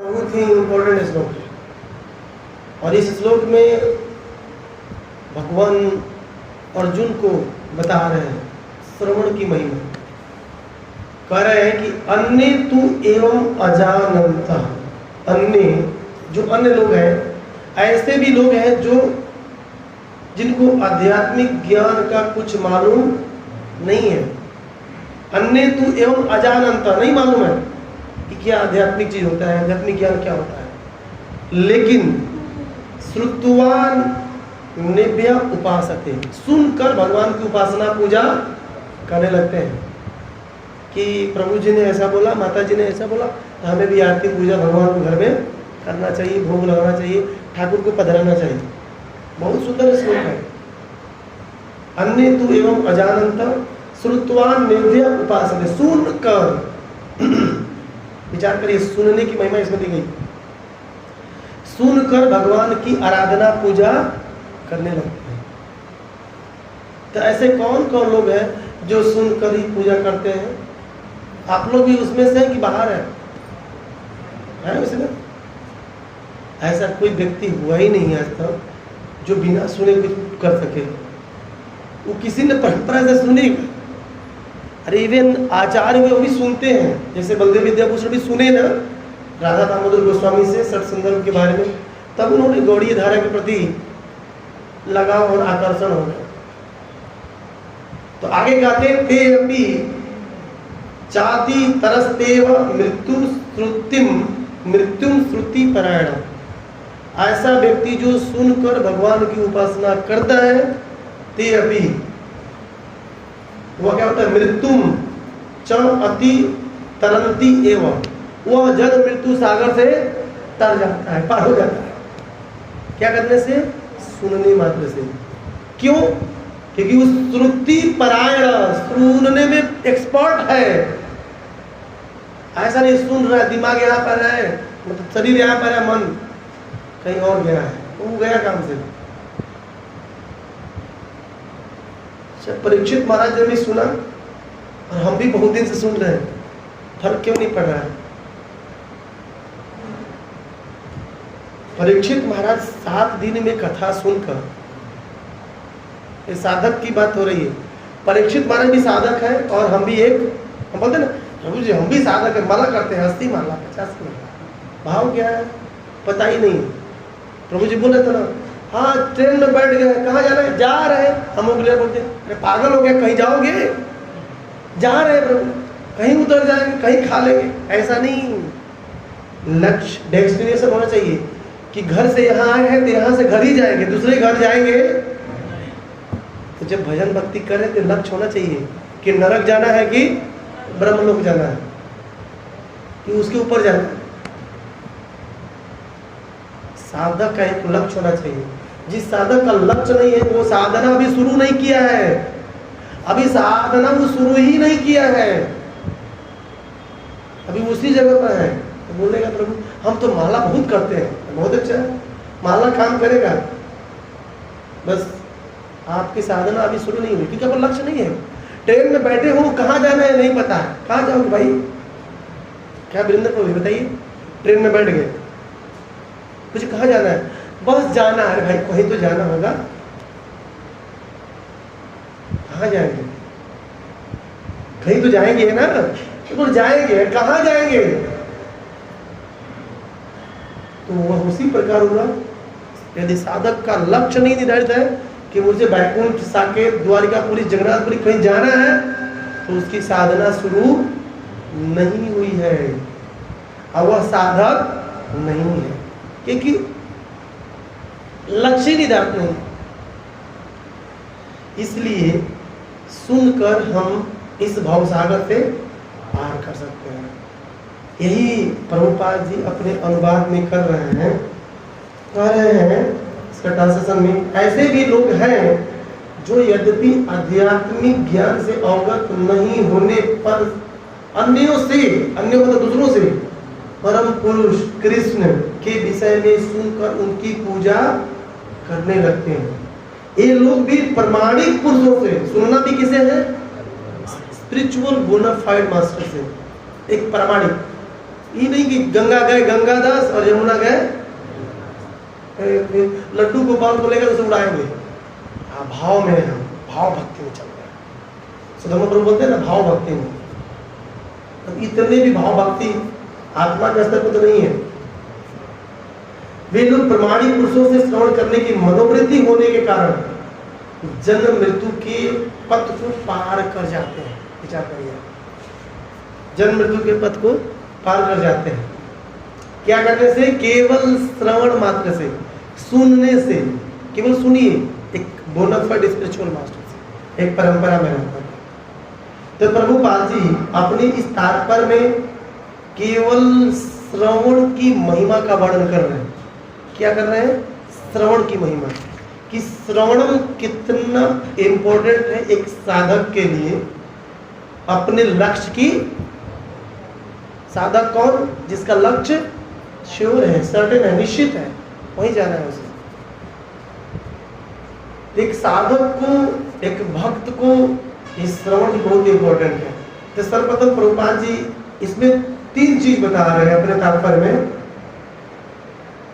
बहुत ही इम्पोर्टेंट श्लोक है और इस श्लोक में भगवान अर्जुन को बता रहे हैं श्रवण की महिमा। कह रहे हैं कि अन्य तु एवं अजानन्तः, अन्य जो अन्य लोग हैं, ऐसे भी लोग हैं जो जिनको आध्यात्मिक ज्ञान का कुछ मालूम नहीं है। अन्य तु एवं अजानन्तः, नहीं मालूम है कि क्या आध्यात्मिक चीज होता है, आध्यात्मिक ज्ञान क्या होता है, लेकिन श्रुत्वान निभ्य उपासते, सुनकर भगवान की उपासना पूजा करने लगते हैं कि प्रभु जी ने ऐसा बोला, माता जी ने ऐसा बोला, तो हमें भी आरती पूजा भगवान को घर में करना चाहिए, भोग लगाना चाहिए, ठाकुर को पधराना चाहिए। बहुत सुंदर श्लोक है। अन्य तु एवं अजानन्तः श्रुत्वान निभ्य उपासते, सुनकर, विचार करिए सुनने की महिमा इसमें दी गई, सुनकर भगवान की आराधना पूजा करने लगते हैं। तो ऐसे कौन कौन लोग हैं जो सुनकर ही पूजा करते हैं? आप लोग भी उसमें से हैं कि बाहर है उसमें? ऐसा कोई व्यक्ति हुआ ही नहीं आज तक जो बिना सुने कुछ कर सके। वो किसी ने परंपरा से सुनी। अरे इवन आचार्य हुए वो भी सुनते हैं, जैसे बलदेव विद्याभूषण भी सुने ना राधा दामोदर गोस्वामी से षट संदर्भ के बारे में, तब उन्होंने गौड़ीय धारा के प्रति लगाव और आकर्षण हो गया। तो आगे कहते ते अपि चाति तरस्तेव मृत्युम श्रुति परायण, ऐसा व्यक्ति जो सुनकर भगवान की उपासना करता है, ते अपि, वह क्या होता है, मृत्युम च अति तरंती एवं, वह जल मृत्यु सागर से तर जाता है, पार हो जाता है। क्या करने से? सुनने मात्र से। क्यों? क्योंकि उस श्रुति परायण, सुनने में एक्सपर्ट है। ऐसा नहीं सुन रहा है, दिमाग यहाँ पर है, मतलब शरीर यहाँ पर है, मन कहीं और गया है, वो गया काम से। परीक्षित महाराज ने भी सुना और हम भी बहुत दिन से सुन रहे हैं, फर्क क्यों नहीं पड़ रहा है? परीक्षित महाराज 7 दिन में कथा सुनकर, ये साधक की बात हो रही है। परीक्षित महाराज भी साधक है और हम भी एक, हम बोलते ना प्रभु जी हम भी साधक है, माला करते हैं, हस्ती माला 50 की। भाव क्या है पता ही नहीं। प्रभु जी बोल रहे थे ना, हाँ ट्रेन में बैठ गए, कहाँ जा रहे हैं? जा रहे हैं। हम लोग बोलते अरे पागल हो गया, कहीं जाओगे? जा रहे हैं प्रभु, कहीं उतर जाएंगे, कहीं खा लेंगे। ऐसा नहीं, लक्ष्य डेस्टिनेशन होना चाहिए कि घर से यहाँ आए हैं तो यहाँ से घर ही जाएंगे, दूसरे घर जाएंगे। तो जब भजन भक्ति करें तो लक्ष्य होना चाहिए कि नरक जाना है कि ब्रह्मलोक जाना है, कि उसके ऊपर जाना है। साधक का एक लक्ष्य होना चाहिए। जिस साधक का लक्ष्य नहीं है वो साधना अभी शुरू नहीं किया है, अभी साधना वो शुरू ही नहीं किया है, अभी उसी जगह पर है। तो बोलेगा प्रभु हम तो माला बहुत करते हैं, बहुत अच्छा है, माला काम करेगा, बस आपकी साधना अभी शुरू नहीं हुई क्योंकि आपका लक्ष्य नहीं है। ट्रेन में बैठे हो, कहाँ जाना है नहीं पता है, कहाँ जाओगे भाई? क्या वृंदावन बताइए, ट्रेन में बैठ गए, मुझे कहाँ जाना है? बस जाना है भाई, कहीं तो जाना होगा। कहाँ जाएंगे? कहीं तो जाएंगे ना, तो जाएंगे, कहाँ जाएंगे? तो वह उसी प्रकार होगा। यदि साधक का लक्ष्य नहीं निर्धारित है कि मुझे बैकुंठ साकेत द्वारिकापुरी जगन्नाथपुरी कहीं जाना है, तो उसकी साधना शुरू नहीं हुई है और वह साधक नहीं है, क्योंकि लक्ष्य निर्धारित नहीं। इसलिए सुनकर हम इस भवसागर से पार कर सकते हैं। यही प्रभुपाद जी अपने अनुवाद में कर रहे हैं, कह रहे हैं इसका ट्रांसलेशन में, ऐसे भी लोग हैं जो यद्यपि आध्यात्मिक ज्ञान से अवगत नहीं होने पर अन्यों से, अन्यों मतलब दूसरों से, परम पुरुष कृष्ण के विषय में सुनकर उनकी पूजा करने लगते हैं। ये लोग भी प्रमाणिक पुरुषों से, सुनना भी किसे है? स्पिरिचुअल बोनाफाइड मास्टर से, एक प्रमाणिक, ये नहीं कि गंगा गए गंगादास और यमुना गए लड्डू गोपाल को लेकर उसे उड़ाएंगे। हाँ, भाव में हम भाव भक्ति में चल रहे हैं। सुदामा प्रभु बोलते हैं ना, भाव भक्ति में। तो इतने भी भाव भक्ति आत्मा के स्तर पर तो नहीं है। वे लोग प्रमाणिक पुरुषों से श्रवण करने की मनोवृत्ति होने के कारण जन्म मृत्यु के पथ को पार कर जाते हैं। विचार करिए, जन्म मृत्यु के पथ को पार कर जाते हैं। क्या करने से? केवल श्रवण मात्र से, सुनने से। केवल सुनिए, एक बोनाफाइड स्पिरिचुअल मास्टर से, एक परंपरा में रहकर। तो प्रभुपाद जी अपनी इस तात्पर्य में केवल श्रवण की महिमा का वर्णन कर रहे हैं। क्या कर रहे हैं? श्रवण की महिमा, कि श्रवण कितना इंपॉर्टेंट है एक साधक के लिए अपने लक्ष्य की। साधक कौन? जिसका लक्ष्य श्योर है, सर्टेन है, निश्चित है, वहीं जाना है उसे। एक साधक को, एक भक्त को इस श्रवण बहुत इंपॉर्टेंट है। तो सर्वप्रथम प्रभुपाद जी इसमें 3 चीज बता रहे हैं अपने तात्पर्य में,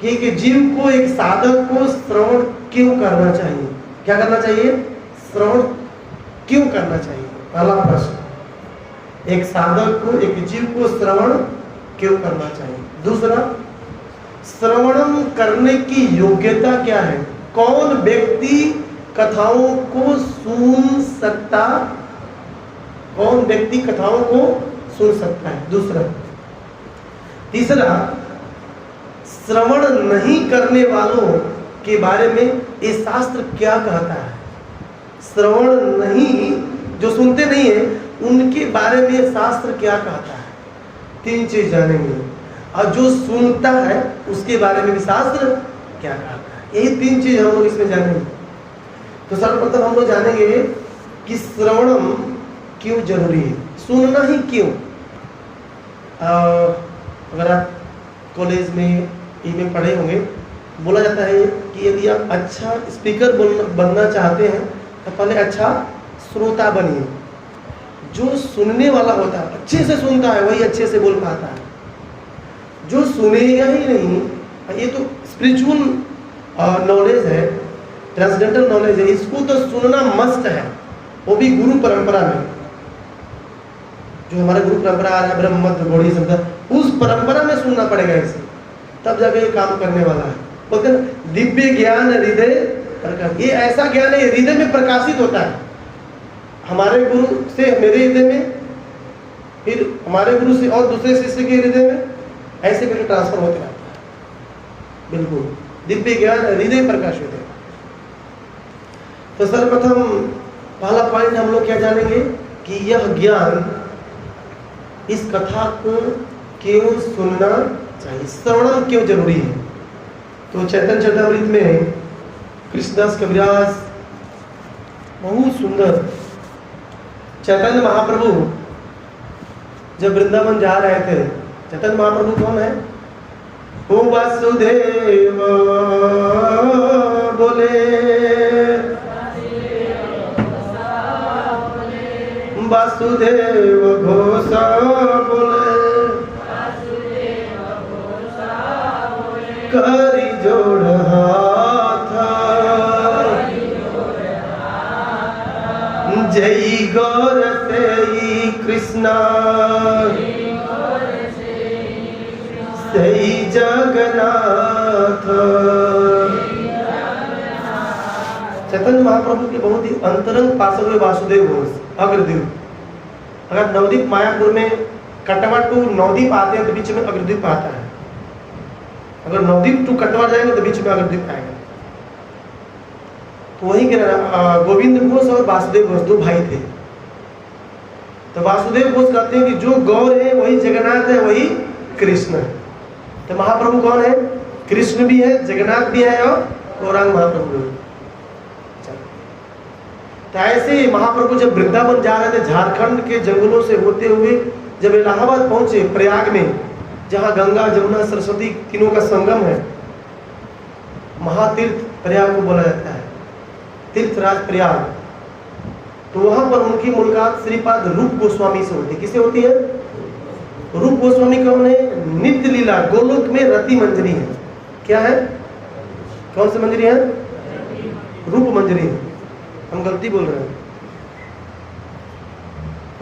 कि जीव को, एक साधक को श्रवण क्यों करना चाहिए। क्या करना चाहिए? श्रवण क्यों करना चाहिए, पहला प्रश्न। एक साधक को, एक जीव को श्रवण क्यों करना चाहिए। दूसरा, श्रवण करने की योग्यता क्या है। कौन व्यक्ति कथाओं को सुन सकता, कौन व्यक्ति कथाओं को सुन सकता है। दूसरा, तीसरा, श्रवण नहीं करने वालों के बारे में ये शास्त्र क्या कहता है। श्रवण नहीं, जो सुनते नहीं है, उनके बारे में शास्त्र क्या कहता है। 3 चीज जानेंगे। और जो सुनता है उसके बारे में भी शास्त्र क्या कहता है। यही 3 चीज हम लोग इसमें जानेंगे। तो सर्वप्रथम हम लोग जानेंगे कि श्रवणम क्यों जरूरी है, सुनना ही क्यों। अगर आप कॉलेज में में पढ़े होंगे, बोला जाता है कि यदि आप अच्छा स्पीकर बनना चाहते हैं तो पहले अच्छा श्रोता बनिए। जो सुनने वाला होता है, अच्छे से सुनता है, वही अच्छे से बोल पाता है। जो सुनेगा ही नहीं, ये तो स्पिरिचुअल नॉलेज है, ट्रांसडेंटल नॉलेज है, इसको तो सुनना मस्ट है, वो भी गुरु परंपरा में। जो हमारा गुरु परंपरा आ रहा है, ब्रह्म मध्य गौड़ी शब्द, उस परंपरा में सुनना पड़ेगा इसे, तब जाके ये काम करने वाला है। बोलते हैं दिव्य ज्ञान हृदय प्रकाश। ये ऐसा ज्ञान है हृदय में प्रकाशित होता है। हमारे गुरु से मेरे हृदय में, फिर हमारे गुरु से और दूसरे शिष्य के हृदय में, ऐसे करके ट्रांसफर होते रहता है। बिल्कुल दिव्य ज्ञान हृदय प्रकाशित है। तो सर्वप्रथम पहला पॉइंट हम लोग क्या जानेंगे कि यह ज्ञान, इस कथा को क्यों सुनना चाहिए, श्रवण क्यों जरूरी है। तो चैतन्य चरितामृत में कृष्णदास कविराज बहुत सुंदर, चैतन्य महाप्रभु जब वृंदावन जा रहे थे, चैतन्य महाप्रभु कौन है? ओ वासुदेव बोले, वासुदेव घोषा बोले, करी जोड़ हाथ, जय गौर से कृष्णा, जय जगन्नाथ। चैतन्य महाप्रभु के बहुत ही अंतरंग पार्षद हुए वासुदेव घोष, अग्रद्वीप। अगर नवद्वीप मायापुर में कटवा टू नवद्वीप आते हैं तो बीच में अग्रद्वीप आता है। अगर नवद्वीप टू कटवा जाएंगे तो बीच में अग्रद्वीप आएगा। तो वही के गोविंद घोष और वासुदेव घोष 2 भाई थे। तो वासुदेव घोष कहते हैं कि जो गौर है वही जगन्नाथ है, वही कृष्ण है। तो महाप्रभु कौन है? कृष्ण भी है, जगन्नाथ भी है और गौरांग महाप्रभु भी। तो ऐसे महाप्रभु जब वृंदावन जा रहे थे, झारखंड के जंगलों से होते हुए जब इलाहाबाद पहुंचे, प्रयाग में, जहां गंगा जमुना सरस्वती तीनों का संगम है, महातीर्थ प्रयाग को बोला जाता है, तीर्थराज प्रयाग। तो वहां पर उनकी मुलाकात श्रीपाद रूप गोस्वामी से होती है। किससे होती है? रूप गोस्वामी कौन है? नित्य लीला गोलोक में रति मंजरी है। क्या है? कौन सी मंजरी है? रूप मंजरी है। हम गलती बोल रहे हैं,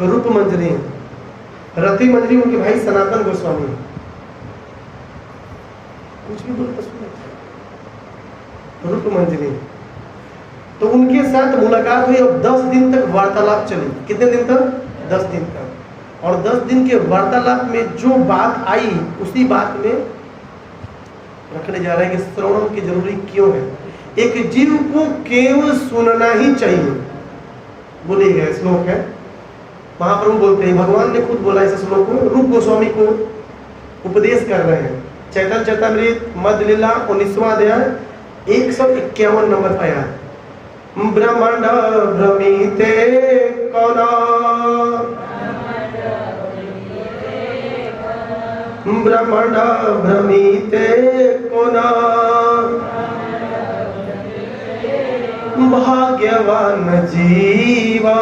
रूप मंजरी है। रति मंजरी उनके भाई सनातन गोस्वामी है। कुछ भी बोलते रूप मंजरी। तो उनके साथ मुलाकात हुई और 10 दिन तक वार्तालाप चली। कितने दिन तक? 10 दिन तक। और 10 दिन के वार्तालाप में जो बात आई उसी बात में रखने जा रहे हैं कि श्रवण की जरूरी क्यों है। एक जीव को केवल सुनना ही चाहिए, बोले गए श्लोक है। महाप्रभु बोलते हैं, भगवान ने खुद बोला इस श्लोक को, रूप गोस्वामी को उपदेश कर रहे हैं। चैतन्य चरितामृत मध्य लीला 19वां अध्याय 151 नंबर पर आया। ब्रह्मांड भ्रमिते कौना, ब्रह्मांड भ्रमिते कोना, भाग्यवान जीवा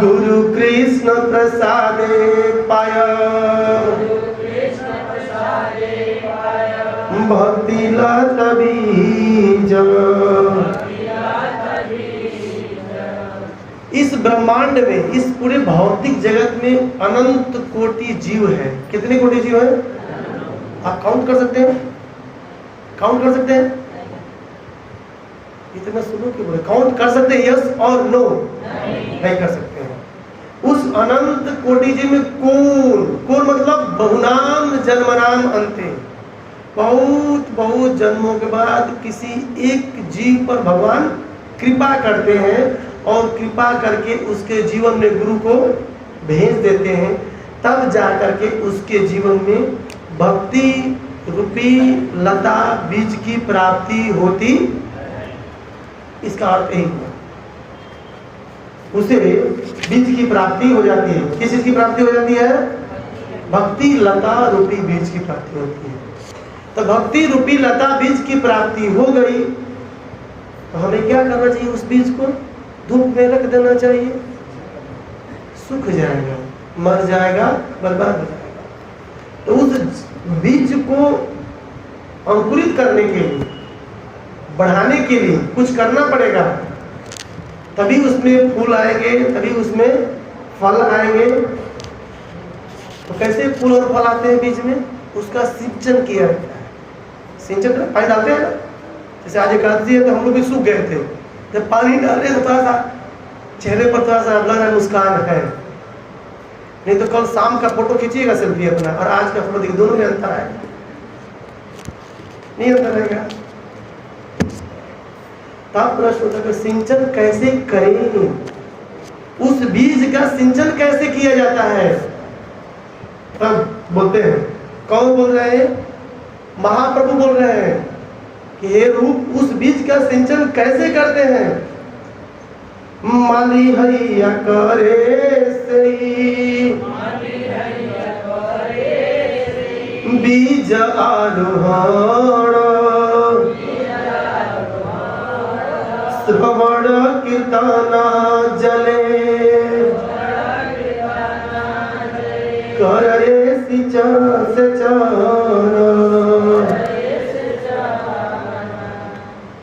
गुरु कृष्ण प्रसादे पाया, भक्ति लता बीज। इस ब्रह्मांड में, इस पूरे भौतिक जगत में अनंत कोटि जीव है। कितने कोटि जीव है? आप काउंट कर सकते हैं? काउंट कर सकते हैं? इतना सुनो कि बोले काउंट कर सकते हैं? यस और नो? नहीं कर सकते हैं। उस अनंत कोटि जीव में कौन मतलब बहुनाम जन्मनाम अंते, बहुत बहुत जन्मों के बाद किसी एक जीव पर भगवान कृपा करते हैं और कृपा करके उसके जीवन में गुरु को भेज देते हैं। तब जाकर के उसके जीवन में भक्ति रूपी लता बीज की प्राप्ति होती। इसका अर्थ यही है, उसे बीज की प्राप्ति हो जाती है। किस चीज की प्राप्ति हो जाती है? भक्ति लता रूपी बीज की प्राप्ति होती है। तो भक्ति रूपी लता बीज की प्राप्ति हो गई तो हमें क्या करना चाहिए? उस बीज को धूप में रख देना चाहिए, सूख जाएगा, मर जाएगा, बर्बाद हो जाएगा। तो उस बीज को अंकुरित करने के लिए, बढ़ाने के लिए कुछ करना पड़ेगा, तभी उसमें फूल आएंगे, तभी उसमें फल आएंगे। तो कैसे फूल और फल आते हैं बीज में? उसका सिंचन किया जाता है। सिंचन पानी डालते हैं ना, जैसे आज एकादशी है तो हम लोग भी सूख गए थे, जब पानी डाले तो थोड़ा सा चेहरे पर थोड़ा सा लग रहा है मुस्कान है। नहीं तो कल शाम का फोटो खींचिएगा सेल्फी अपना और आज का फोटो देखिए, दोनों में अंतर है? नहीं अंतर रहेगा। तब प्रश्न होता है सिंचन कैसे करें? उस बीज का सिंचन कैसे किया जाता है? तब बोलते हैं, कौन बोल रहे हैं? महाप्रभु बोल रहे हैं कि हे रूप, उस बीज का सिंचन कैसे करते हैं? माली हैया करे सही, बीज आरोहण, श्रवण कीर्तन जले, करे सिंचन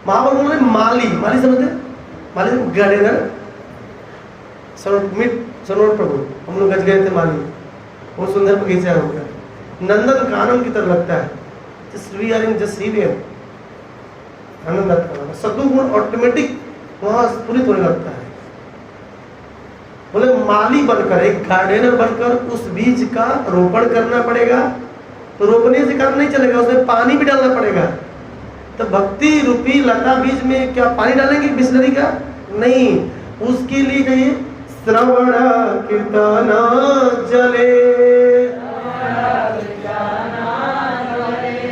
महाप्रभु ने माली समझते? माली गार्डनर, सरोवर प्रभु। हम लोग गज गए थे माली, बहुत सुंदर बगीचा होगा, नंदन कानन की तरह लगता है। आनंद आता है, सत्वगुण ऑटोमेटिक वहां स्फुरित होने लगता है। बोले माली बनकर, एक गार्डनर बनकर उस बीज का रोपण करना पड़ेगा। तो रोपने से काम नहीं चलेगा, उसमें पानी भी डालना पड़ेगा। तो भक्ति रूपी लता बीज में क्या पानी डालेंगे बिस्लरी का? नहीं, उसके लिए कहिए श्रवण कीर्तन जले,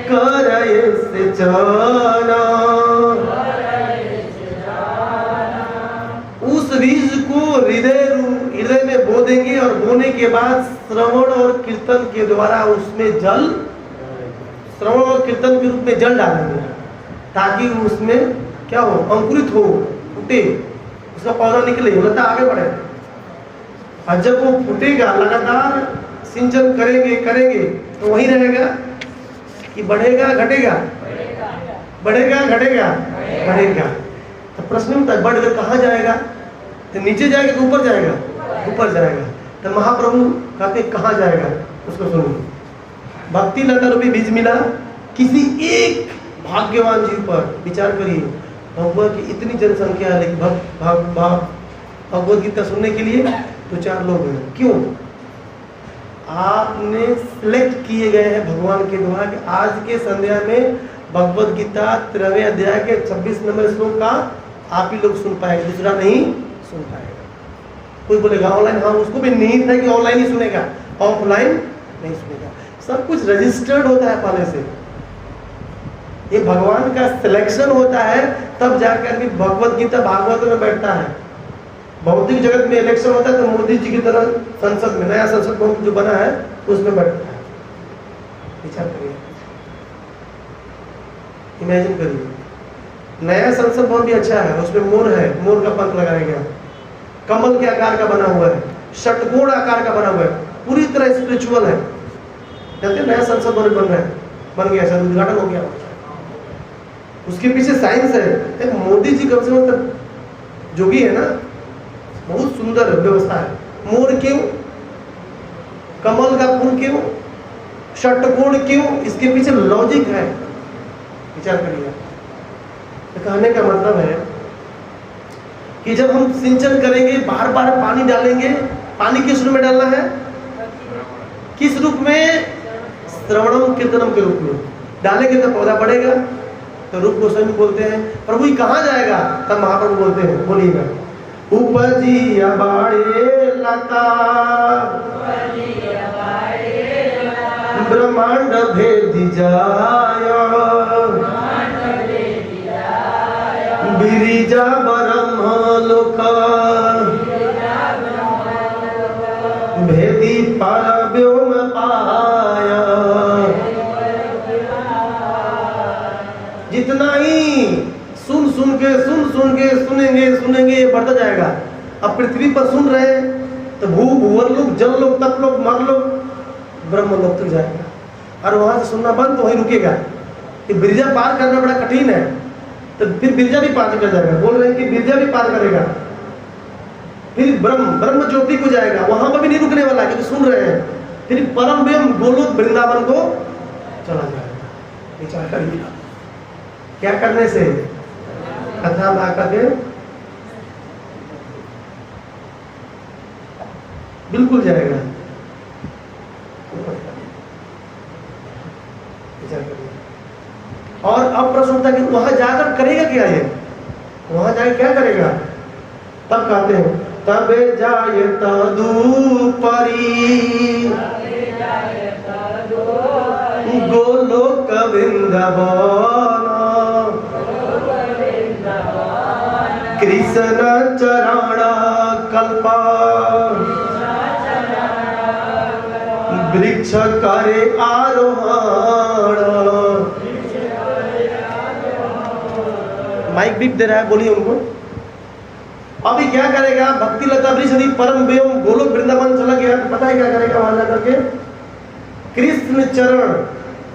करय सिंचन। उस बीज को हृदय में बो देंगे और बोने के बाद श्रवण और कीर्तन के द्वारा उसमें जल, श्रवण और कीर्तन के रूप में जल डालेंगे ताकि उसमें क्या हो? अंकुरित हो, फूटे, उसका पौधा निकले, लता आगे बढ़े। और जब वो फूटेगा, लगातार सिंचन करेंगे तो वही रहेगा कि बढ़ेगा घटेगा? बढ़ेगा घटेगा? बढ़ेगा। तो प्रश्न होता है बढ़कर कहाँ जाएगा? तो नीचे जाएगा कि ऊपर जाएगा? ऊपर जाएगा। तो महाप्रभु कहते कहाँ जाएगा? उसको सुनिए। भक्ति लता रूपी बीज मिला किसी एक भाग्यवान जीव पर। विचार करिए, भगवत की इतनी जनसंख्या है लेकिन भगवत गीता सुनने के लिए तो 4 लोग हैं। क्यों? आपने सिलेक्ट किए गए हैं भगवान के द्वारा कि आज के संध्या में भगवत गीता 13वें अध्याय के 26 नंबर श्लोक का आप ही लोग सुन पाएंगे, दूसरा नहीं सुन पाएगा। कोई बोलेगा ऑनलाइन, हाँ उसको भी निहित है कि ऑनलाइन ही सुनेगा, ऑफलाइन नहीं सुनेगा। सब कुछ रजिस्टर्ड होता है पहले से। ये भगवान का सिलेक्शन होता है, तब जाकर के भगवत गीता भागवत में बैठता है। भौतिक जगत में इलेक्शन होता है तो मोदी जी की तरह संसद में, नया संसद भवन जो बना है उसमें बैठता है। विचार करिए, इमेजिन करिए, नया संसद भवन भी अच्छा है, उसमें मोर है, मोर का पंख लगाया गया, कमल के आकार का बना हुआ है, षटकोण आकार का बना हुआ है, पूरी तरह स्पिरिचुअल है। कहते हैं नया संसद भवन बन रहा है, बन गया, शायद उद्घाटन हो गया। उसके पीछे साइंस है। मोदी जी कम से कम जोगी है ना, बहुत सुंदर व्यवस्था है। मोर क्यों, कमल का फूल क्यों, षटकोण क्यों, इसके पीछे लॉजिक है। विचार करिए। तो कहने का मतलब है कि जब हम सिंचन करेंगे, बार बार पानी डालेंगे, पानी किस रूप में डालना है? किस रूप में? श्रवणम कीर्तनम के रूप में डालेंगे तो पौधा बढ़ेगा। तो रूप गोस्वामी बोलते हैं प्रभु कहाँ जाएगा? तब महाप्रभु बोलते हैं, बोलिएगा, उपजी अबाड़े लता ब्रह्मांड भेद जाया बिरिजा ब्रह्म लोक भेदी पर व्योम पाया। जितना ही सुन के सुनेंगे बढ़ता जाएगा। अब पृथ्वी पर सुन रहे हैं तो भूवर लोग, जल लोग, तप लोग, मर लोग, ब्रह्म लोग तक जाएगा। और वहां से सुनना बंद तो वहीं रुकेगा। कि बिरजा पार करना बड़ा कठिन है, तो फिर बिरजा भी पार कर जाएगा। बोल रहे हैं कि बिरजा भी पार करेगा, फिर ब्रह्म ज्योति को जाएगा, वहां पर भी नहीं रुकने वाला क्योंकि सुन रहे हैं। फिर परम व्योम गोलोक वृंदावन को चला जाएगा। विचार करिए, क्या करने से? कथा ला करके बिल्कुल जाएगा। और अब प्रश्न उठता है कि वहां जाकर करेगा क्या? ये वहां जाकर क्या करेगा? तब कहते हैं तबे जाए तदुपरी गोलोक वृंदावन कृष्ण चरण कल्पा वृक्ष करे आरोहण। माइक बीप दे रहा है, बोलिए उनको। अभी क्या करेगा? भक्ति लता वृक्ष यदि परम व्योम गोलोक वृंदावन चला गया तो पता है क्या करेगा? वहां जाकर के कृष्ण चरण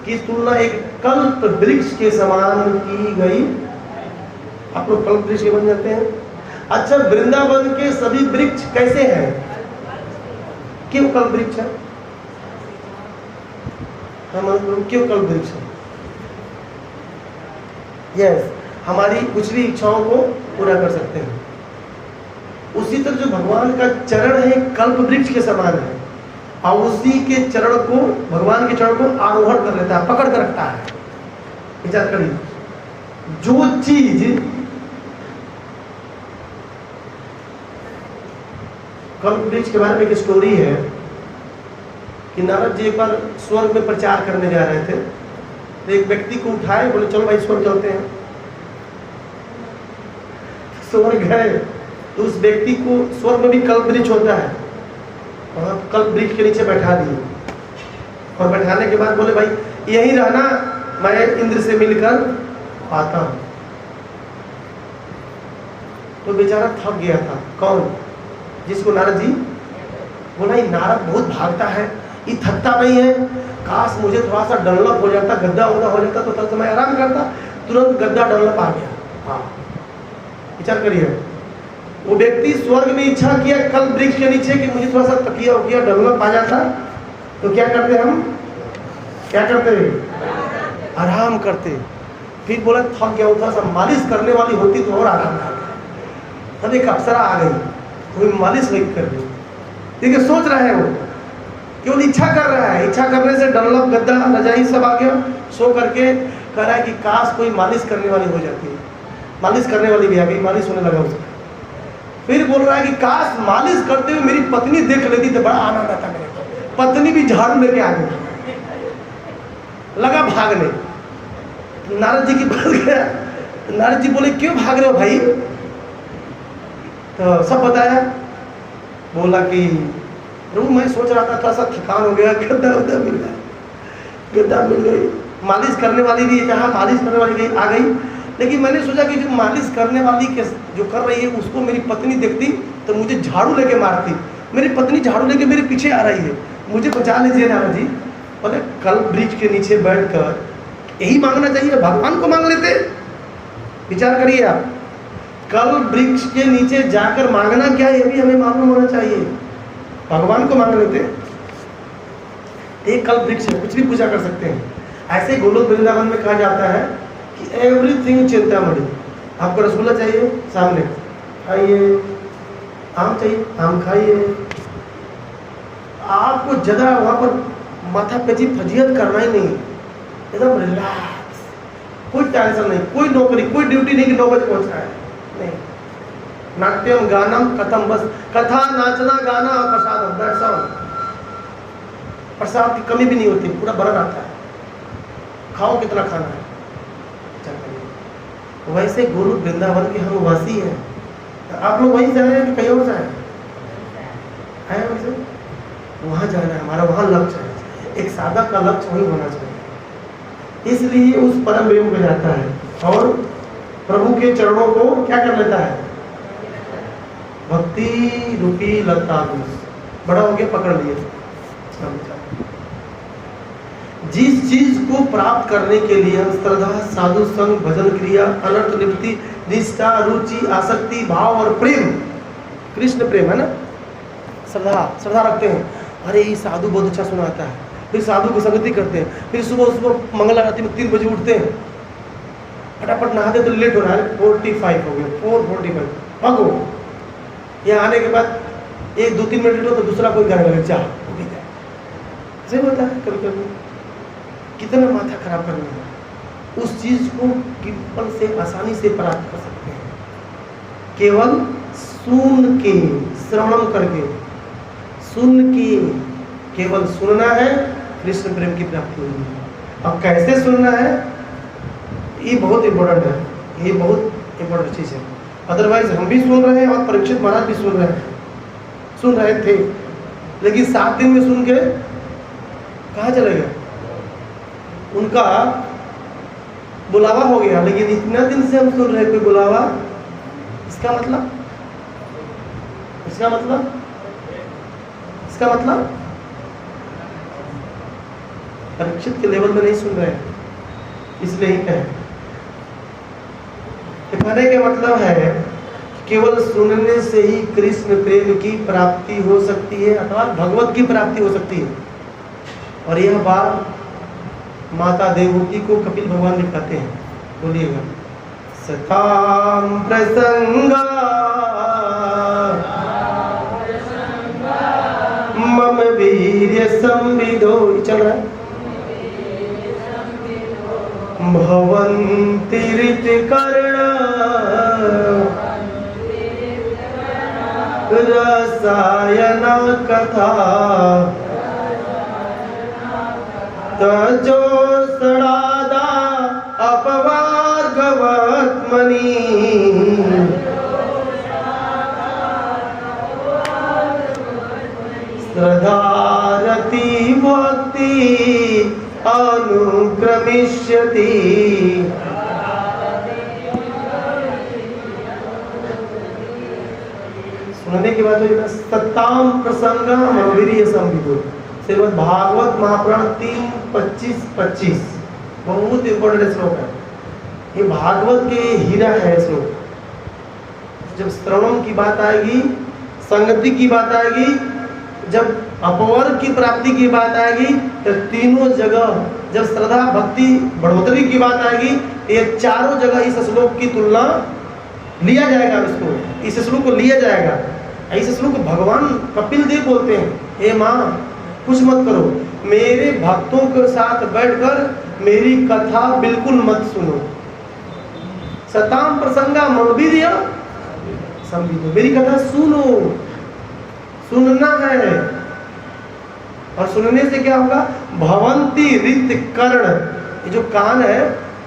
की तुलना एक कल्प वृक्ष के समान की गई। आप लोग कल्प वृक्ष के बन जाते हैं। अच्छा, वृंदावन के सभी वृक्ष कैसे हैं? क्यों कल्प वृक्ष है? क्यों कल्प वृक्ष है? यस, हमारी कुछ भी इच्छाओं को पूरा कर सकते हैं। उसी तरह जो भगवान का चरण है कल्प वृक्ष के समान है, और उसी के चरण को, भगवान के चरण को आरोहण कर लेता है, पकड़ कर रखता है। विचार करिए, जो चीज कल्प वृक्ष के बारे में एक स्टोरी है कि नारद जी एक बार स्वर्ग में प्रचार करने जा रहे थे, तो एक व्यक्ति को उठाए, बोले चलो भाई स्वर्ग चलते हैं। स्वर्ग गए तो उस व्यक्ति को, स्वर्ग में भी कल्प वृक्ष होता है, वहां कल्प वृक्ष के नीचे बैठा दिए, और बैठाने के बाद बोले भाई यहीं रहना, मैं इंद्र से मिलकर आता हूं। तो बेचारा थक गया था। कौन? जिसको नारद जी बोला ये नारद बहुत भागता है, ये थकता नहीं है, काश मुझे थोड़ा सा डनलप हो जाता, गद्दा उद्दा हो जाता तो थोड़ा सा मैं आराम करता। तुरंत गद्दा डनलप आ गया। हाँ, विचार करिए, वो व्यक्ति स्वर्ग में इच्छा किया कल वृक्ष के नीचे कि मुझे थोड़ा सा तकिया उकिया डनलप आ जाता, तो क्या करते हम, क्या करते, आराम करते। फिर बोला थक गया, थोड़ा सा मालिश करने वाली होती तो और आराम आ गया। तब एक अप्सरा आ गई, तो मालिश नहीं कर रही। ठीक है, सोच रहा है वो, केवल इच्छा कर रहा है, इच्छा करने से डनलप गद्दा रजाई सब आ गया। सो करके कह रहा है कि काश कोई मालिश करने वाली हो जाती है। मालिश करने वाली भी आ गई, मालिश होने लगा उसका। फिर बोल रहा है कि काश मालिश करते हुए मेरी पत्नी देख लेती तो बड़ा आनंद आता मेरे को। पत्नी भी झाड़ू लेके आ गई, लगा भागने। नारद जी की पास गया, नारद जी बोले क्यों भाग रहे हो भाई? तो सब बताया। बोला कि प्रभु मैं सोच रहा था थोड़ा सा थकान हो गया, गद्दा उद्दा मिल गया, गद्दा मिल गई, मालिश करने वाली भी जहाँ मालिश करने वाली गई आ गई, लेकिन मैंने सोचा कि जो मालिश करने वाली के जो कर रही है उसको मेरी पत्नी देखती तो मुझे झाड़ू लेके मारती। मेरी पत्नी झाड़ू लेके मेरे पीछे आ रही है, मुझे बचा लीजिए नारद जी। बोले कल वृक्ष के नीचे बैठकर यही मांगना चाहिए, भगवान को मांग लेते। विचार करिए आप, कल वृक्ष के नीचे जाकर मांगना क्या है ये भी हमें मालूम होना चाहिए। भगवान को मांग लेते, एक कल वृक्ष है, कुछ भी पूजा कर सकते हैं। ऐसे गोलोक वृंदावन में कहा जाता है कि एवरीथिंग चिंतामणि। आपको रसगुल्ला चाहिए, सामने खाइए, आम चाहिए, आम खाइए। आपको ज़्यादा वहाँ पर माथा पेची फजीहत करना ही नहीं, एकदम रिलैक्स, कोई टेंशन नहीं, कोई नौकरी, कोई ड्यूटी नहीं कि 9 बजे पहुँच रहा है, नहीं। नाट्यम गानम कथम, बस कथा, नाचना, गाना और प्रसाद, दैट्स ऑल। प्रसाद की कमी भी नहीं होती, पूरा भरा आता है, खाओ कितना खाना है। वैसे गुरु वृंदावन के हम वासी हैं। आप लोग वहीं जा रहे हैं कि कहीं और जाए हैं? वैसे वहाँ जाना है, हमारा वहाँ लक्ष्य है। एक साधक का लक्ष्य वही होना चाहिए, इसलिए उस परम प्रेम को जाता है और प्रभु के चरणों को क्या कर लेता है, भक्ति रूपी लता बड़ा हो गया, पकड़ लिए। जिस चीज को प्राप्त करने के लिए हम श्रद्धा, साधु संग, भजन क्रिया, अनर्थ निवृत्ति, निष्ठा, रुचि, आसक्ति, भाव और प्रेम, कृष्ण प्रेम है ना, श्रद्धा रखते हैं। अरे ये साधु बहुत अच्छा सुनाता है, फिर साधु की संगति करते हैं, फिर सुबह मंगला आरती में 3 बजे उठते हैं, फटाफट नहाते तो लेट हो रहा है, 45 हो गया, 4:45 भागो। यहाँ आने के बाद 1-2-3 मिनट हो तो दूसरा कोई गाने लगे, चाह सही होता है। कभी कभी कितना माथा खराब करना है, उस चीज को केवल से आसानी से प्राप्त कर सकते हैं, केवल सुन के, श्रवण करके, सुन के, केवल सुनना है, कृष्ण प्रेम की प्राप्ति होगी। अब कैसे सुनना है ये बहुत इम्पोर्टेंट है, ये बहुत इम्पोर्टेंट चीज़ है। अदरवाइज हम भी सुन रहे हैं और परीक्षित महाराज भी सुन रहे थे, लेकिन 7 दिन में सुन के कहाँ चले गए, उनका बुलावा हो गया। लेकिन इतना दिन से हम सुन रहे कोई बुलावा, इसका मतलब परीक्षित के लेवल में नहीं सुन रहे, इसलिए ही कहें। कहने का मतलब है केवल सुनने से ही कृष्ण प्रेम की प्राप्ति हो सकती है अथवा भगवत की प्राप्ति हो सकती है। और यह बात माता देवहूति को कपिल भगवान दिखाते हैं। बोलिएगा, सताम प्रसंगा मम वीर्य संविदो, चल रहा है, भवन्ति ऋतकर्णा रसायन कथा तजो सड़ादा अपवार्गवत्मनि श्रद्धारति भक्ति अनुक्रमिष्यति। सुनने के बाद सत्ताम प्रसंगम वीर्य संविदो। श्रीमद् भागवत महापुराण 3:25-25 बहुत इंपॉर्टेंट श्लोक है। ये भागवत के हीरा है श्लोक। जब श्रवणम की बात आएगी, संगति की बात आएगी, जब अपवर्ग की प्राप्ति की बात आएगी, तो तीनों जगह जब श्रद्धा भक्ति बढ़ोतरी की बात आएगी, ये चारों जगह इस श्लोक की तुलना लिया जाएगा। इसको इस श्लोक को लिया जाएगा। इस श्लोक को भगवान कपिल देव बोलते हैं, हे माँ कुछ मत करो, मेरे भक्तों के साथ बैठकर मेरी कथा बिल्कुल मत सुनो। सताम प्रसंगा मवीर्य संविदो, मेरी कथा सुनो, सुनना है। और सुनने से क्या होगा? भवंती रित कर्ण, ये जो कान है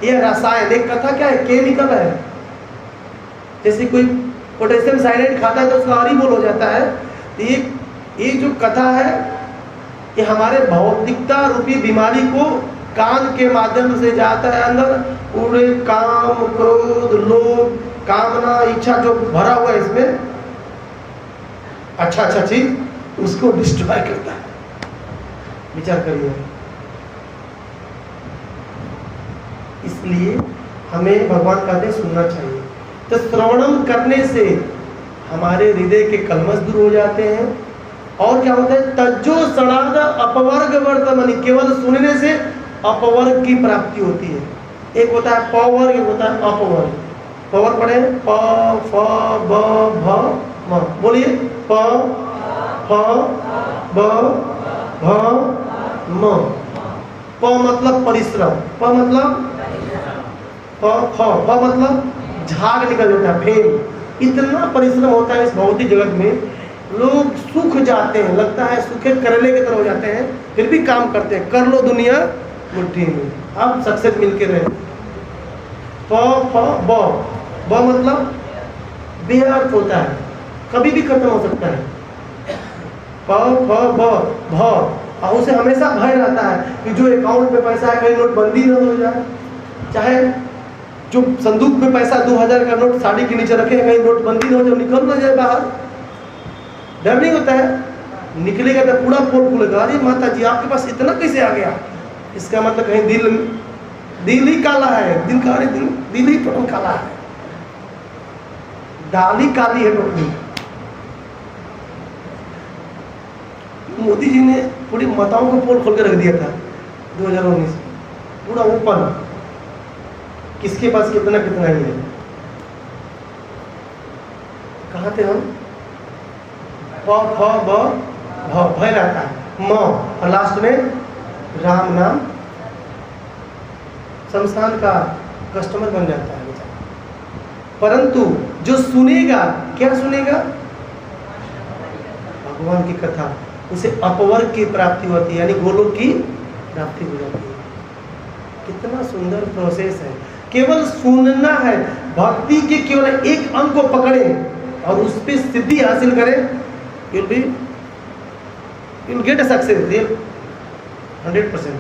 ये रसायन, एक कथा क्या है? केमिकल है। जैसे कोई पोटेशियम साइनाइड खाता है तो उसका हरिबोल हो जाता है। ये जो कथा है ये हमारे भौतिकता रूपी बीमारी को कान के माध्यम से जाता है अंदर। पूरे काम, क्रोध, लोभ, कामना, इच्छा जो भरा हुआ है इसमें, अच्छा चीज उसको डिस्ट्रॉय करता है। विचार करिए। इसलिए हमें भगवान कहते हैं सुनना चाहिए। तो श्रवणम करने से हमारे हृदय के कलमश दूर हो जाते हैं। और क्या होता है? तज्जो सणाद अपवर्ग वर्तमनि, केवल सुनने से अपवर्ग की प्राप्ति होती है। एक होता है पवर्ग, एक होता है अपवर्ग। पवर पढ़े प फ ब भ म, बोलिए प फ ब भ म। प मतलब परिश्रम, प मतलब फ मतलब झाग निकल जाता है, फेम। इतना परिश्रम होता है इस भौतिक जगत में, लोग सूख जाते हैं, लगता है सूखे करेले की तरह हो जाते हैं, फिर भी काम करते हैं। कर लो दुनिया मुट्ठी में, अब सक्सेस मिलके रहे। प फ ब, ब मतलब बेअर्थ होता है, कभी भी खत्म हो सकता है। प फ ब भ, और उसे हमेशा भय रहता है कि जो अकाउंट में पैसा है कहीं नोटबंदी न हो जाए। चाहे जो संदूक में पैसा 2000 का नोट साड़ी के नीचे रखे, कहीं नोटबंदी न हो जाए, निकल ना जाए बाहर। डर नहीं होता है? निकलेगा तो पूरा पोल खुलेगा, अरे माता जी आपके पास इतना कैसे आ गया? इसका मतलब कहीं दिल ही काला है, दिल का, अरे दिल ही टोटल काला है, डाली काली है टोटली। मोदी जी ने पूरी माताओं को पोल खोल के रख दिया था 2019 पूरा ओपन, किसके पास कितना कितना ही है। कहाँ थे हम? प फ ब भ, भय रहता है, म और लास्ट में राम नाम, शमशान का कस्टमर बन जाता है बेचारा। परंतु जो सुनेगा, क्या सुनेगा? भगवान की कथा, उसे अपवर्ग की प्राप्ति होती है, यानी गोलोक की प्राप्ति हो जाती है। कितना सुंदर प्रोसेस है। केवल सुनना है, भक्ति के केवल एक अंग को पकड़े और उस पर सिद्धि हासिल करें, you'll get a success 100%।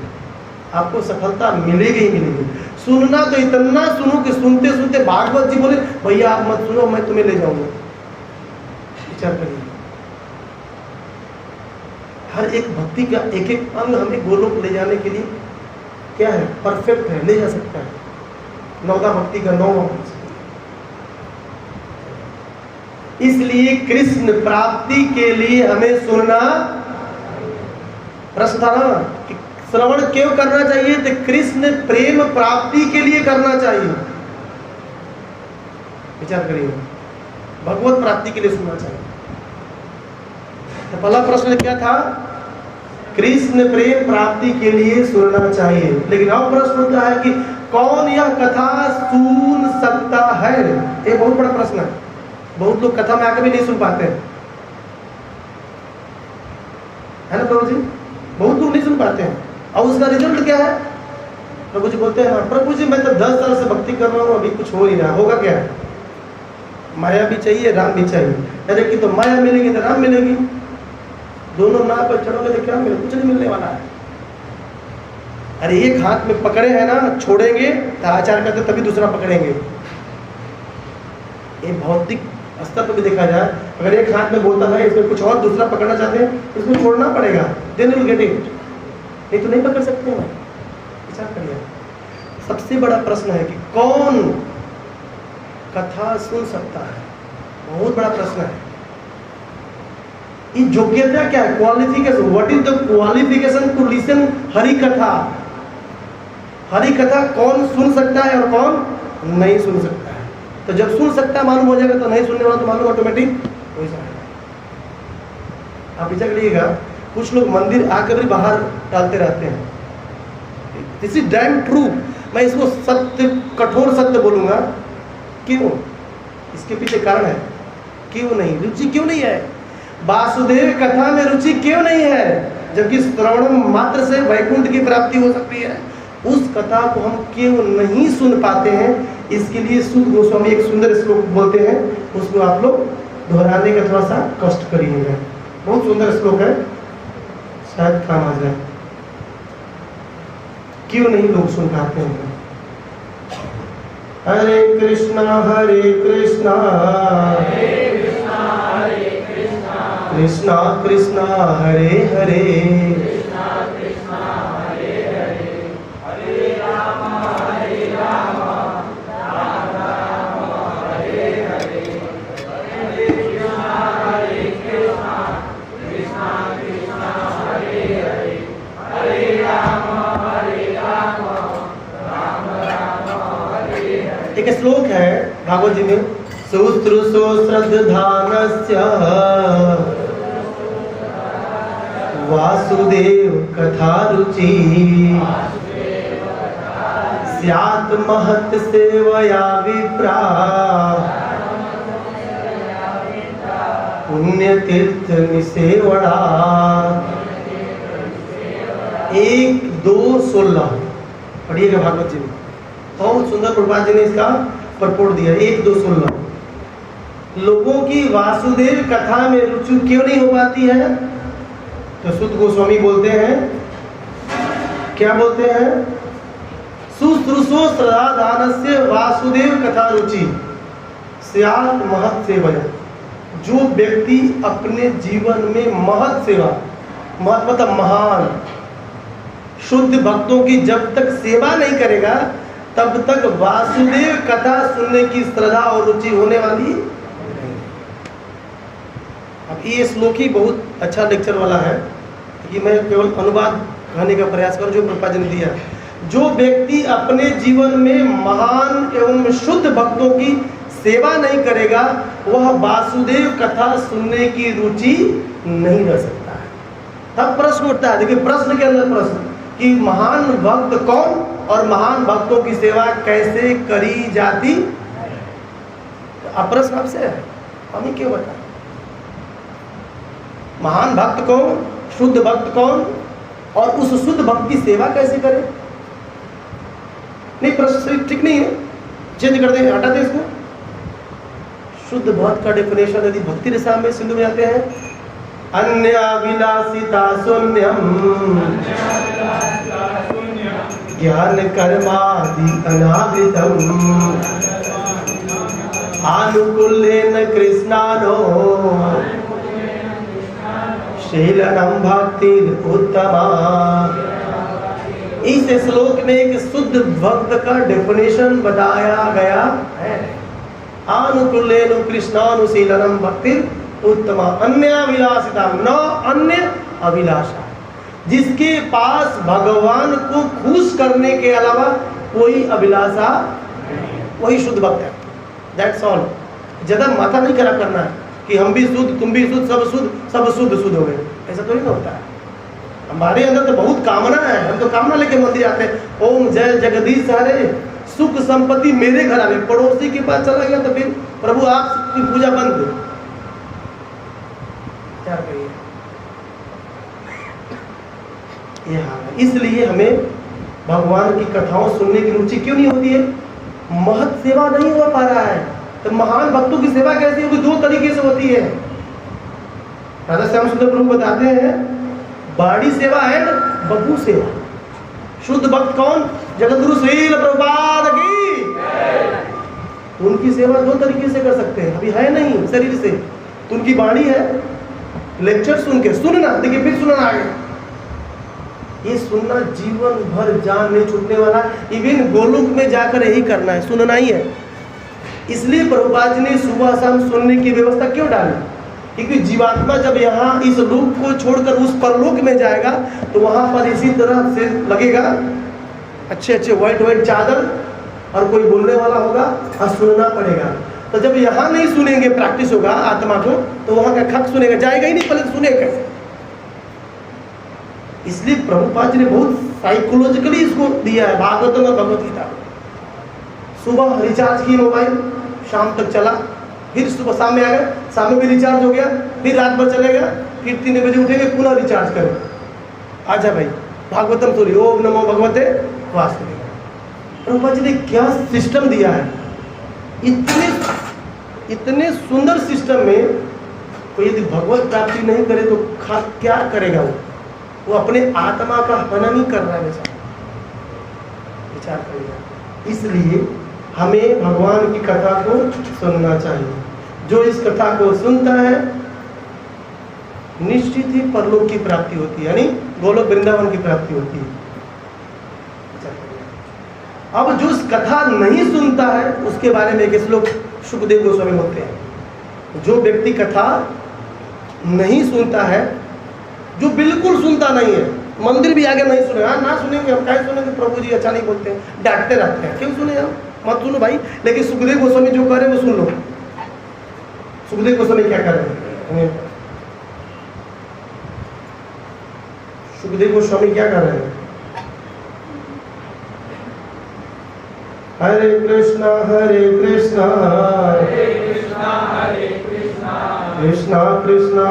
आपको सफलता मिलेगी ही मिलेगी। सुनना तो इतना सुनो कि सुनते सुनते भागवत जी बोले भैया आप मत सुनो, मैं तुम्हें ले जाऊंगा। विचार करिए, हर एक भक्ति का एक एक अंग हमें गोलोक ले जाने के लिए क्या है? परफेक्ट है, ले जा सकता है। नौदा भक्ति का 9 अंग। इसलिए कृष्ण प्राप्ति के लिए हमें सुनना। प्रश्न था ना कि श्रवण क्यों करना चाहिए? तो कृष्ण प्रेम प्राप्ति के लिए करना चाहिए। विचार करिए, भगवत प्राप्ति के लिए सुनना चाहिए। तो पहला प्रश्न क्या था? कृष्ण प्रेम प्राप्ति के लिए सुनना चाहिए। लेकिन अब प्रश्न होता है कि कौन यह कथा सुन सकता है? ये बहुत बड़ा प्रश्न है। बहुत लोग कथा में आकर भी नहीं सुन पाते हैं, है ना प्रभु जी? बहुत लोग नहीं सुन पाते हैं, और उसका रिजल्ट क्या है? प्रभु जी बोलते हैं प्रभु जी मैं तो 10 साल से भक्ति कर रहा हूँ, अभी कुछ हो नहीं रहा। होगा क्या? माया भी चाहिए, राम भी चाहिए। अरे कि तो माया मिलेगी तो राम मिलेगी, दोनों नाव पर चढ़ोगे तो क्या मिले? कुछ नहीं मिलने वाला है। अरे एक हाथ में पकड़े है ना, छोड़ेंगे तो आचार करते तभी दूसरा पकड़ेंगे। ये भौतिक स्तर पर भी देखा जाए, अगर एक हाथ में बोतल है, इसमें कुछ और दूसरा पकड़ना चाहते हैं, इसमें छोड़ना पड़ेगा, then you will get it, नहीं तो नहीं पकड़ सकते हैं। विचार करिए। सबसे बड़ा प्रश्न है कि कौन कथा सुन सकता है, बहुत बड़ा प्रश्न है। ये योग्यता क्या है, qualification, what is the qualification to listen Hari katha. Hari कथा कौन सुन सकता है और कौन नहीं सुन सकता है। तो जब सुन सकता है मालूम हो जाएगा, तो नहीं सुनने वाला तो मालूम ऑटोमेटिक हो जाएगा। आप विचार करिएगा, कुछ लोग मंदिर आकर भी बाहर डालते रहते हैं, दिस इज डैम ट्रू। मैं इसको सत्य, कठोर सत्य बोलूंगा। क्यों? इसके पीछे कारण है। क्यों नहीं, रुचि क्यों नहीं है? वासुदेव कथा में रुचि क्यों नहीं है, जबकि श्रवण मात्र से वैकुंठ की प्राप्ति हो सकती है? उस कथा को हम क्यों नहीं सुन पाते हैं? इसके लिए सूत गोस्वामी एक सुंदर श्लोक बोलते हैं, उसको आप लोग दोहराने का थोड़ा सा कष्ट करिएगा। बहुत सुंदर श्लोक है, शायद काम आ जाए। क्यों नहीं लोग सुन पाते हैं? हरे कृष्णा कृष्णा कृष्णा हरे हरे, एक श्लोक है भागवत जी में, सुश्रूषो श्रद्धानस्य वासुदेव कथा रुचि स्यात् महत् सेवया विप्रा पुण्य तीर्थ निसेवणा। 1-2-16 पढ़िएगा भागवत जी में, बहुत सुंदर प्रभुपाद जी ने इसका परपोर्ट दिया। 1-2-16 लोगों की वासुदेव कथा में रुचि क्यों नहीं हो पाती है? तो सूत गोस्वामी बोलते हैं, क्या बोलते हैं? सुश्रूषो श्रद्धानस्य वासुदेव कथा रुचि स्यात् महत् सेवया। जो व्यक्ति अपने जीवन में महत् सेवा, महत् मतलब महान, शुद्ध भक्तों की जब तक सेवा नहीं करेगा, तब तक वासुदेव कथा सुनने की श्रद्धा और रुचि होने वाली नहीं। अब ये श्लोक ही बहुत अच्छा लेक्चर वाला है कि मैं केवल अनुवाद कहने का प्रयास करूं जो प्रभुपाद जी ने दिया। जो व्यक्ति अपने जीवन में महान एवं शुद्ध भक्तों की सेवा नहीं करेगा, वह वासुदेव कथा सुनने की रुचि नहीं रह सकता है। तब प्रश्न उठता है, देखिए प्रश्न के अंदर प्रश्न कि महान भक्त कौन और महान भक्तों की सेवा कैसे करी जाती। अब प्रश्न आपसे है, हमें क्यों बता? महान भक्त कौन, शुद्ध भक्त कौन, और उस शुद्ध भक्त की सेवा कैसे करें? नहीं, प्रश्न ठीक नहीं है, चेंज कर दें, हटा दें इसको। शुद्ध भक्त का डेफिनेशन यदि भक्ति रसा में सिंधु में जाते हैं, अन्याभिलाषिता शून्यम ज्ञान कर्मादि अनावृतम आनुकूल्येन कृष्णानो शीलनम भक्तिर उत्तमा। इस श्लोक में एक शुद्ध भक्त का डेफिनेशन बताया गया है। आनुकूल्येन कृष्णानुशीलनम भक्तिर उत्तमा अन्य अभिलाषिता, न अन्य अभिलाषा। जिसके पास भगवान को खुश करने के अलावा कोई अभिलाषा, वही शुद्ध भक्त है। That's all. ज्यादा माथा नहीं खराब करना है कि हम भी शुद्ध, तुम भी शुद्ध, सब शुद्ध हो गए, ऐसा तो नहीं होता है। हमारे अंदर तो बहुत कामना है, हम तो कामना लेके मंदिर आते हैं। ओम जय जगदीश हरे, सुख संपत्ति मेरे घर आ गई, पड़ोसी के पास चला गया तो फिर प्रभु आपकी पूजा बंद। क्या करिए, ये हाल है। इसलिए हमें भगवान की कथाओं सुनने की रुचि क्यों नहीं होती है? महत् सेवा नहीं हो पा रहा है। तो महान भक्तों की सेवा कैसी होगी? 2 तरीके से होती है। राधा श्याम सुंदर प्रभु बताते हैं, बाड़ी सेवा है, बपू सेवा। शुद्ध भक्त कौन? जगतगुरु श्रील प्रभुपाद की। तो उनकी सेवा दो तरीके से कर सकते हैं। अभी है नहीं शरीर से, तो उनकी वाणी है, लेक्चर सुन के सुनना, देखिए फिर सुनना आ गया, ये सुनना जीवन भर जान नहीं छूटने वाला। इवन गोलोक में जाकर यही करना है, सुनना ही है। इसलिए प्रभुपाद जी ने सुबह शाम सुनने की व्यवस्था क्यों डाली? क्योंकि जीवात्मा जब यहाँ इस लोक को छोड़कर उस परलोक में जाएगा तो वहां पर इसी तरह से लगेगा अच्छे अच्छे व्हाइट व्हाइट चादर, और कोई बोलने वाला होगा और सुनना पड़ेगा। तो जब यहाँ नहीं सुनेंगे, प्रैक्टिस होगा आत्मा को, तो वहां का खक सुनेगा, जाएगा ही नहीं, पहले सुनेगा कैसे? इसलिए प्रभुपाद जी ने बहुत साइकोलॉजिकली इसको दिया है भागवतम और भगवत गीता। सुबह रिचार्ज की मोबाइल, शाम तक चला, फिर सुबह शाम में आ गया, शाम में भी रिचार्ज हो गया, फिर रात भर चलेगा, फिर 3 बजे उठेंगे, पुनः रिचार्ज करें, आजा भाई भागवतम सुनी, ओम नमो भगवते वासुदेवाय। प्रभुपाद जी ने क्या सिस्टम दिया है, इतने सुंदर सिस्टम में कोई यदि भगवत प्राप्ति नहीं करे तो क्या करेगा? वो अपने आत्मा का हनन ही कर रहा है, विचार करेगा। इसलिए हमें भगवान की कथा को सुनना चाहिए। जो इस कथा को सुनता है निश्चित ही परलोक की प्राप्ति होती है, यानी गोलोक वृंदावन की प्राप्ति होती है। अब जो इस कथा नहीं सुनता है उसके बारे में एक श्लोक सुखदेव गोस्वामी बोलते हैं। जो व्यक्ति कथा नहीं सुनता है, जो बिल्कुल सुनता नहीं है, मंदिर भी आगे नहीं सुने, हाँ ना सुनेंगे हम, क्या सुनेंगे, प्रभु जी अच्छा नहीं बोलते हैं, डांटते रहते हैं, क्यों सुने हम, मत सुनो भाई। लेकिन सुखदेव गोस्वामी जो करे वो सुन लो। सुखदेव गोस्वामी क्या कर रहे हैं? सुखदेव गोस्वामी क्या कर रहे हैं? हरे कृष्णा कृष्णा कृष्णा कृष्णा